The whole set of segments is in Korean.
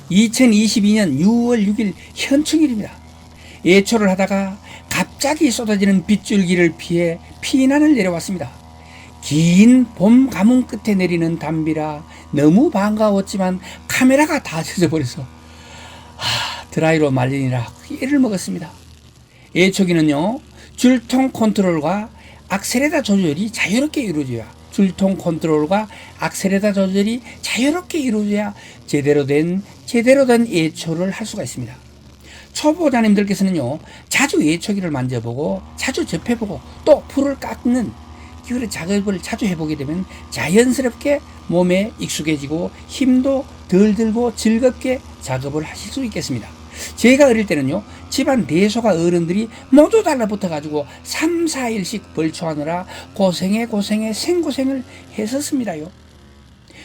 2022년 6월 6일 현충일입니다. 예초를 하다가 갑자기 쏟아지는 빗줄기를 피해 피난을 내려왔습니다. 긴 봄 가뭄 끝에 내리는 단비라 너무 반가웠지만 카메라가 다 젖어버려서 드라이로 말리느라 애를 먹었습니다. 예초기는요, 줄통 컨트롤과 악셀레다 조절이 자유롭게 이루어져야 제대로 된 예초를 할 수가 있습니다. 초보자님들께서는요, 자주 예초기를 만져보고 자주 접해보고 또 풀을 깎는 그런 작업을 자주 해보게 되면 자연스럽게 몸에 익숙해지고 힘도 덜 들고 즐겁게 작업을 하실 수 있겠습니다. 제가 어릴 때는요, 집안 대소가 어른들이 모두 달라붙어가지고 3, 4일씩 벌초하느라 고생에 생고생을 했었습니다요.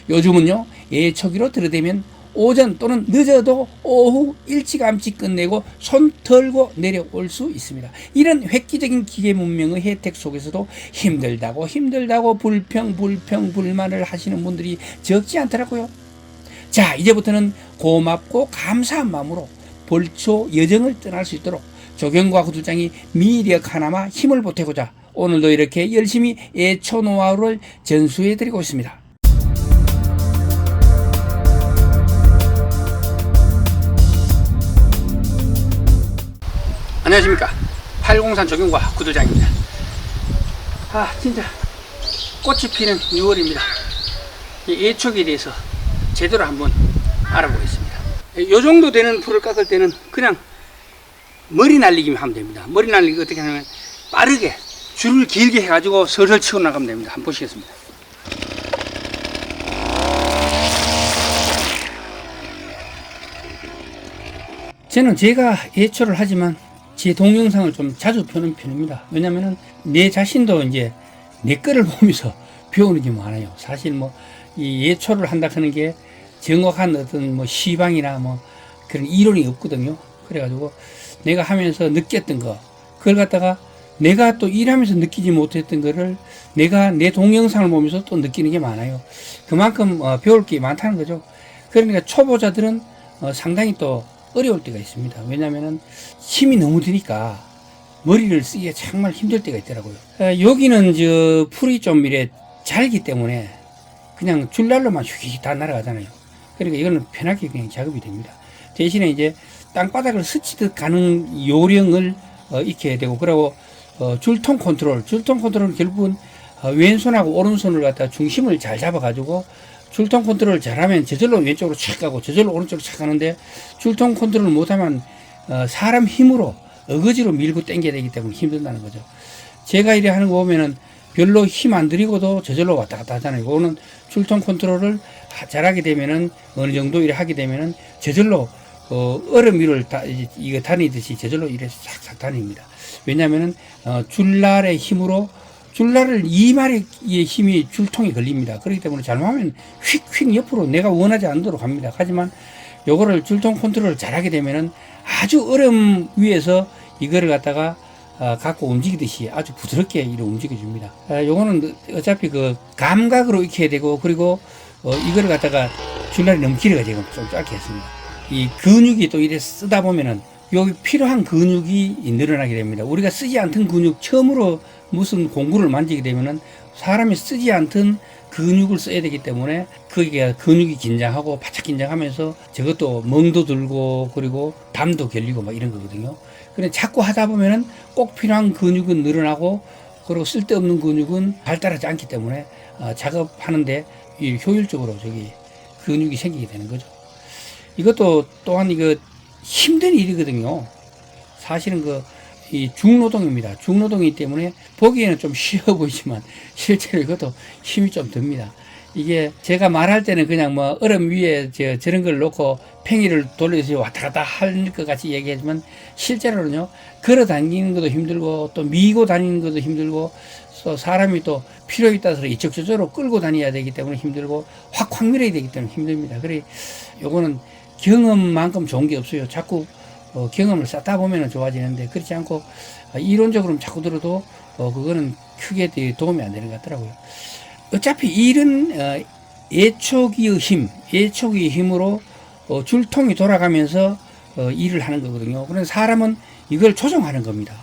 요즘은요, 예초기로 들이대면 오전 또는 늦어도 오후 일찌감치 끝내고 손 털고 내려올 수 있습니다. 이런 획기적인 기계 문명의 혜택 속에서도 힘들다고 불만을 하시는 분들이 적지 않더라고요. 자, 이제부터는 고맙고 감사한 마음으로 벌초 여정을 떠날 수 있도록 조경과 구두장이 미력 하나마 힘을 보태고자 오늘도 이렇게 열심히 예초 노하우를 전수해 드리고 있습니다. 안녕하십니까, 803 조경과 구두장입니다. 진짜 꽃이 피는 6월입니다. 예초기에 대해서 제대로 한번 알아보겠습니다. 요 정도 되는 풀을 깎을 때는 그냥 머리 날리기만 하면 됩니다. 머리 날리기 어떻게 하냐면 빠르게 줄을 길게 해가지고 설설 치고 나가면 됩니다. 한번 보시겠습니다. 저는 제가 예초를 하지만 제 동영상을 좀 자주 펴는 편입니다. 왜냐면은 내 자신도 이제 내 거를 보면서 배우는 게 많아요. 사실 이 예초를 한다 하는 게 정확한 어떤 시방이나 그런 이론이 없거든요. 그래가지고 내가 하면서 느꼈던 거, 그걸 갖다가 내가 또 일하면서 느끼지 못했던 거를 내가 내 동영상을 보면서 또 느끼는 게 많아요. 그만큼 배울 게 많다는 거죠. 그러니까 초보자들은 상당히 또 어려울 때가 있습니다. 왜냐면은 힘이 너무 드니까 머리를 쓰기가 정말 힘들 때가 있더라고요. 여기는 풀이 좀 이래 잘기 때문에 그냥 줄날로만 휙 다 날아가잖아요. 그러니까 이거는 편하게 그냥 작업이 됩니다. 대신에 이제 땅바닥을 스치듯 가는 요령을 익혀야 되고, 그리고 줄통 컨트롤은 결국은 왼손하고 오른손을 갖다 중심을 잘 잡아가지고 줄통 컨트롤을 잘하면 저절로 왼쪽으로 착 가고 저절로 오른쪽으로 착 가는데, 줄통 컨트롤을 못하면 사람 힘으로 어거지로 밀고 당겨야 되기 때문에 힘든다는 거죠. 제가 이래 하는 거 보면은 별로 힘 안 들이고도 저절로 왔다 갔다 하잖아요. 그거는 줄통 컨트롤을 잘하게 되면은 어느 정도 이래 하게 되면은 저절로 얼음 위를 이거 다니듯이 저절로 이래 싹싹 다닙니다. 왜냐면은 줄날의 힘으로 줄날을 2마리의 힘이 줄통에 걸립니다. 그렇기 때문에 잘못하면 휙휙 옆으로 내가 원하지 않도록 합니다. 하지만 요거를 줄통 컨트롤을 잘하게 되면은 아주 얼음 위에서 이거를 갖다가 갖고 움직이듯이 아주 부드럽게 이렇게 움직여줍니다. 요거는 어차피 그 감각으로 익혀야 되고, 그리고 이거를 갖다가 줄날이 너무 길어가지고 좀 짧게 했습니다. 이 근육이 또 이래 쓰다 보면은 여기 필요한 근육이 늘어나게 됩니다. 우리가 쓰지 않던 근육, 처음으로 무슨 공구를 만지게 되면은 사람이 쓰지 않던 근육을 써야 되기 때문에 거기가 근육이 긴장하고 바짝 긴장하면서 저것도 멍도 들고 그리고 담도 결리고 막 이런 거거든요. 그래 자꾸 하다 보면은 꼭 필요한 근육은 늘어나고, 그리고 쓸데없는 근육은 발달하지 않기 때문에 작업하는데 효율적으로 근육이 생기게 되는 거죠. 이것도 또한 이거 힘든 일이거든요. 사실은 이 중노동입니다. 중노동이기 때문에 보기에는 좀 쉬워 보이지만 실제로 이것도 힘이 좀 듭니다. 이게 제가 말할 때는 그냥 얼음 위에 저런 걸 놓고 팽이를 돌려서 왔다 갔다 할 것 같이 얘기하지만, 실제로는요, 걸어 다니는 것도 힘들고 또 미고 다니는 것도 힘들고, 또 사람이 또 필요에 따라서 이쪽저쪽으로 끌고 다녀야 되기 때문에 힘들고 확 밀어야 되기 때문에 힘듭니다. 그래 요거는 경험만큼 좋은 게 없어요. 자꾸 경험을 쌓다 보면 좋아지는데, 그렇지 않고 이론적으로 자꾸 들어도 그거는 크게 도움이 안 되는 것 같더라고요. 어차피 일은 예초기의 힘으로 줄통이 돌아가면서 일을 하는 거거든요. 그런데 사람은 이걸 조종하는 겁니다.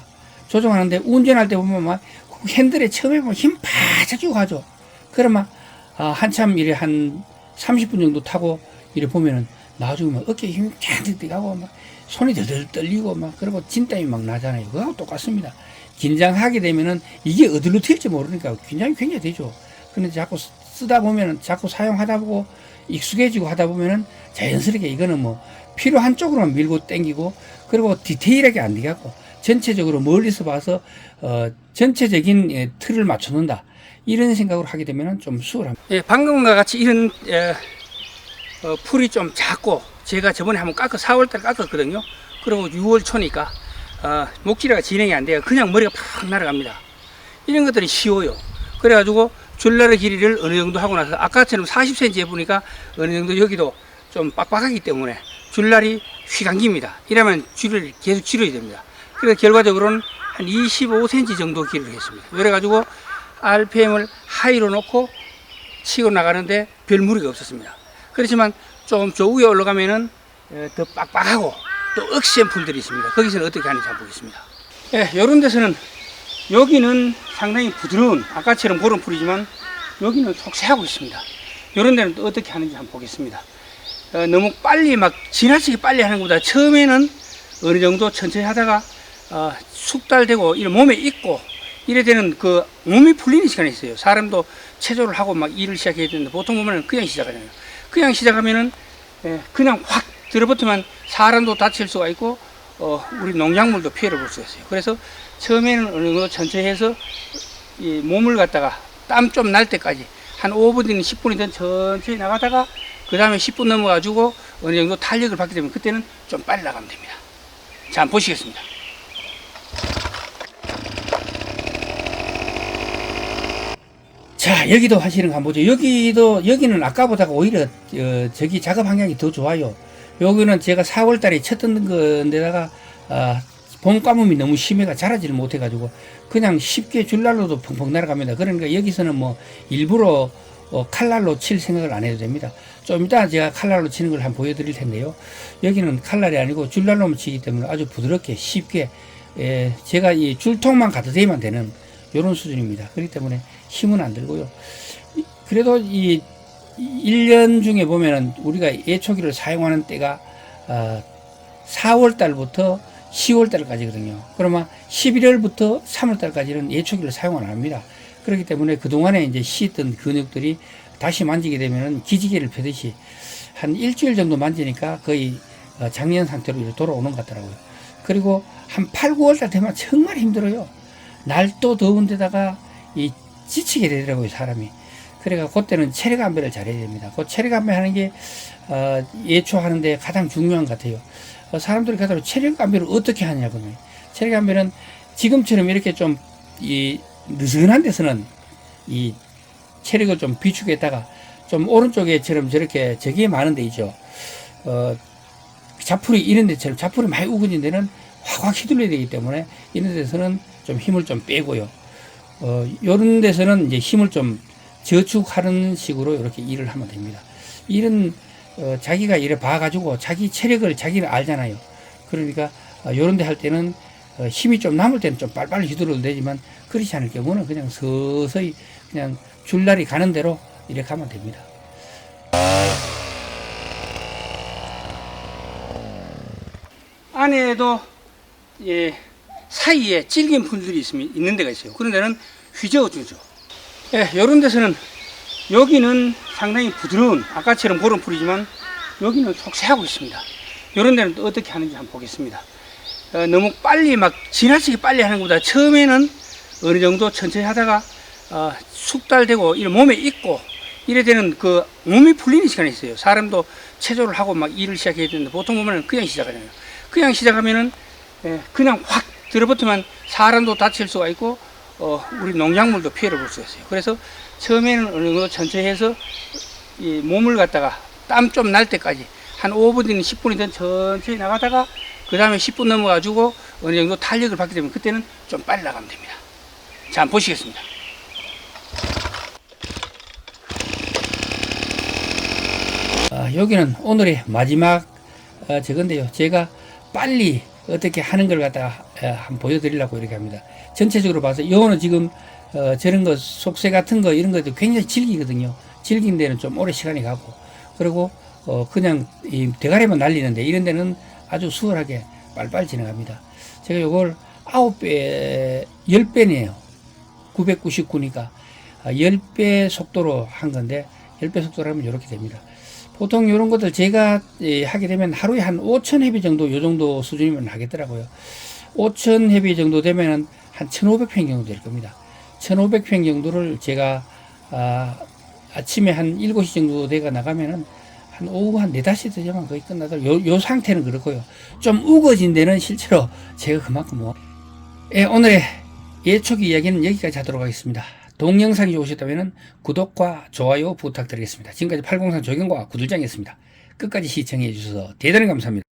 조종하는데 운전할 때 보면 막 핸들에 처음에 보면 힘 바짝 주고 가죠. 그러면 한참 이래 한 30분 정도 타고 이래 보면은 나중에 막 어깨에 힘이 쫙 들어가고 막 손이 덜덜 떨리고 막 그리고 진땀이 막 나잖아요. 그거하고 똑같습니다. 긴장하게 되면은 이게 어디로 튈지 모르니까 긴장이 굉장히 되죠. 근데 자꾸 쓰다 보면은 자꾸 사용하다 보고 익숙해지고 하다 보면은 자연스럽게 이거는 뭐 필요한 쪽으로만 밀고 당기고 그리고 디테일하게 안 되겠고 전체적으로 멀리서 봐서 전체적인 틀을 맞춰놓는다 이런 생각으로 하게 되면은 좀 수월합니다. 예, 방금과 같이 이런 풀이 좀 작고 제가 저번에 한번 4월달 깎았거든요. 그리고 6월 초니까 목질화가 진행이 안 돼요. 그냥 머리가 팍 날아갑니다. 이런 것들이 쉬워요. 그래가지고 줄날의 길이를 어느 정도 하고 나서 아까처럼 40cm 해보니까 어느 정도 여기도 좀 빡빡하기 때문에 줄날이 휘감깁니다. 이러면 줄을 계속 줄여야 됩니다. 그래서 결과적으로는 한 25cm 정도 길이를 했습니다. 그래가지고 RPM을 하이로 놓고 치고 나가는데 별 무리가 없었습니다. 그렇지만 좀 저 위에 올라가면은 더 빡빡하고 또 억센 풀들이 있습니다. 거기서는 어떻게 하는지 한번 보겠습니다. 예, 이런 데서는 여기는 상당히 부드러운 아까처럼 그런 풀이지만 여기는 속세하고 있습니다. 이런 데는 또 어떻게 하는지 한번 보겠습니다. 너무 빨리 막 지나치게 빨리 하는 것보다 처음에는 어느 정도 천천히 하다가 숙달되고 이런 몸에 익고 이래 되는 그 몸이 풀리는 시간이 있어요. 사람도 체조를 하고 막 일을 시작해야 되는데 보통 보면 그냥 시작하잖아요. 그냥 시작하면은 그냥 확 들어붙으면 사람도 다칠 수가 있고 우리 농작물도 피해를 볼 수가 있어요. 그래서 처음에는 어느 정도 천천히 해서 이 몸을 갖다가 땀 좀 날 때까지 한 5분이든 10분이든 천천히 나가다가 그 다음에 10분 넘어가지고 어느 정도 탄력을 받게 되면 그때는 좀 빨리 나가면 됩니다. 자, 한번 보시겠습니다. 자, 여기도 하시는 거 한번 보죠. 여기는 아까보다가 오히려 저기 작업 환경이 더 좋아요. 여기는 제가 4월 달에 쳤던 건데다가 봄 가뭄이 너무 심해가 자라지를 못해가지고 그냥 쉽게 줄날로도 펑펑 날아갑니다. 그러니까 여기서는 뭐 일부러 칼날로 칠 생각을 안 해도 됩니다. 좀 이따 제가 칼날로 치는 걸 한번 보여드릴 텐데요. 여기는 칼날이 아니고 줄날로만 치기 때문에 아주 부드럽게 쉽게 제가 이 줄통만 가득해만 되는 이런 수준입니다. 그렇기 때문에 힘은 안 들고요. 그래도 이 1년 중에 보면은 우리가 예초기를 사용하는 때가 4월 달부터 10월 달까지거든요. 그러면 11월부터 3월 달까지는 예초기를 사용 안 합니다. 그렇기 때문에 그동안에 이제 쉬었던 근육들이 다시 만지게 되면은 기지개를 펴듯이 한 일주일 정도 만지니까 거의 작년 상태로 돌아오는 것 같더라고요. 그리고 한 8, 9월 달 되면 정말 힘들어요. 날도 더운 데다가 지치게 되더라고요, 사람이. 그래가 그때는 체력 안배를 잘해야 됩니다. 그 체력 안배 하는 게 예초하는데 가장 중요한 것 같아요. 사람들이 가다로 체력 안배를 어떻게 하냐고요. 체력 안배는 지금처럼 이렇게 좀 느슨한 데서는 이 체력을 좀 비축했다가 좀 오른쪽에처럼 저렇게 저기에 많은 데 있죠. 자풀이 이런 데처럼 자풀이 많이 우거진 데는 확확 휘둘러야 되기 때문에 이런 데서는 좀 힘을 좀 빼고요. 요런 데서는 이제 힘을 좀 저축하는 식으로 이렇게 일을 하면 됩니다. 일은 자기가 이래 봐가지고 자기 체력을 자기는 알잖아요. 그러니까 요런 데 할 때는 힘이 좀 남을 때는 좀 빨리빨리 휘둘러도 되지만 그렇지 않을 경우는 그냥 서서히 그냥 줄날이 가는 대로 이렇게 하면 됩니다. 안에도 사이에 질긴 풀들이 있는 데가 있어요. 그런 데는 휘저어주죠. 이런 데서는 여기는 상당히 부드러운 아까처럼 그런 풀이지만 여기는 속세하고 있습니다. 이런 데는 또 어떻게 하는지 한번 보겠습니다. 너무 빨리 막 지나치게 빨리 하는 것보다 처음에는 어느 정도 천천히 하다가 숙달되고 이런 몸에 익고 이래 되는 그 몸이 풀리는 시간이 있어요. 사람도 체조를 하고 막 일을 시작해야 되는데 보통 보면 그냥 시작하잖아요. 그냥 시작하면은 그냥 확 들어붙으면 사람도 다칠 수가 있고 우리 농작물도 피해를 볼 수가 있어요. 그래서 처음에는 어느 정도 천천히 해서 이 몸을 갖다가 땀 좀 날 때까지 한 5분이든 10분이든 천천히 나가다가 그 다음에 10분 넘어가지고 어느 정도 탄력을 받게 되면 그때는 좀 빨리 나가면 됩니다. 자, 한번 보시겠습니다. 여기는 오늘의 마지막 저건데요. 제가 빨리 어떻게 하는 걸 갖다가 한번 보여드리려고 이렇게 합니다. 전체적으로 봐서 요거는 지금 저런 거 속세 같은 거 이런 것도 굉장히 질기거든요. 질긴 데는 좀 오래 시간이 가고, 그리고 그냥 이 대가리만 날리는데 이런 데는 아주 수월하게 빨리빨리 진행합니다. 제가 요걸 9배 10배네요 999니까 10배 속도로 한 건데, 10배 속도로 하면 이렇게 됩니다. 보통 이런 것들 제가 하게 되면 하루에 한 5,000회비 정도, 요 정도 수준이면 하겠더라고요. 5,000회비 정도 되면은 한 1,500평 정도 될 겁니다. 1,500평 정도를 제가 아침에 한 7시 정도 돼가 나가면은 한 오후 한 4, 5시 되면 거의 끝나더라고요. 요 상태는 그렇고요. 좀 우거진 데는 실제로 제가 그만큼 오늘의 예초기 이야기는 여기까지 하도록 하겠습니다. 동영상이 좋으셨다면 구독과 좋아요 부탁드리겠습니다. 지금까지 803 조경과 구들장이었습니다. 끝까지 시청해 주셔서 대단히 감사합니다.